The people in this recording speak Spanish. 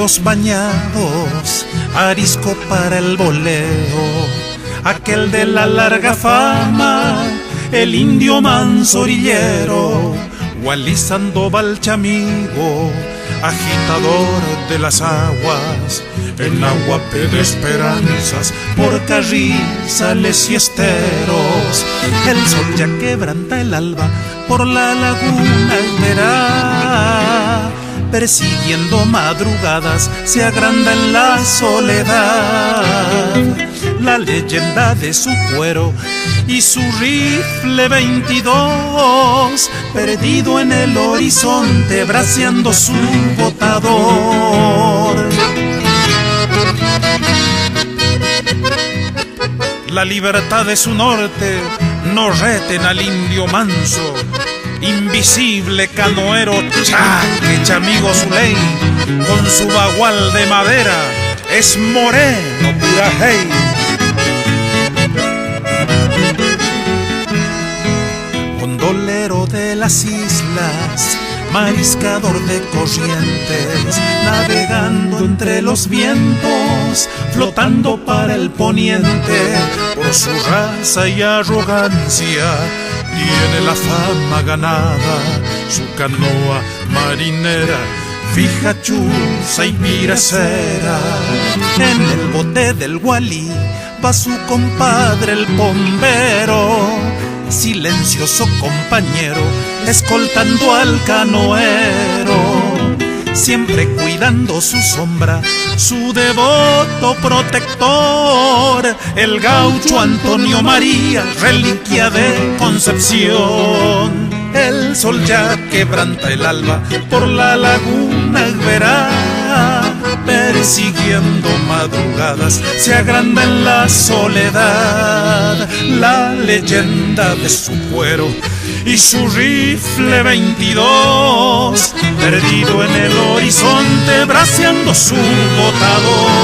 los bañados, arisco para el voleo, aquel de la larga fama, el indio manso orillero, Wally Sandoval Chamigo, agitador de las aguas, en aguape de esperanzas, por carrizales y esteros. El sol ya quebranta el alba por la laguna verá, persiguiendo madrugadas se agranda en la soledad la leyenda de su cuero y su rifle 22, perdido en el horizonte braceando su botador. La libertad de su norte no reten al indio manso, invisible canoero Chaque Chamigo Zuley, con su bagual de madera es moreno purajey. Gondolero de las islas, mariscador de corrientes, navegando entre los vientos, flotando para el poniente, por su raza y arrogancia tiene la fama ganada, su canoa marinera fija, chuza y piracera. En el bote del Wally va su compadre el bombero, silencioso compañero, escoltando al canoero, siempre cuidando su sombra, su devoto protector, el gaucho Antonio María, reliquia de Concepción. El sol ya quebranta el alba por la laguna verá, persiguiendo madrugadas se agranda en la soledad la leyenda de su cuero y su rifle 22, perdido en el horizonte braceando su botador.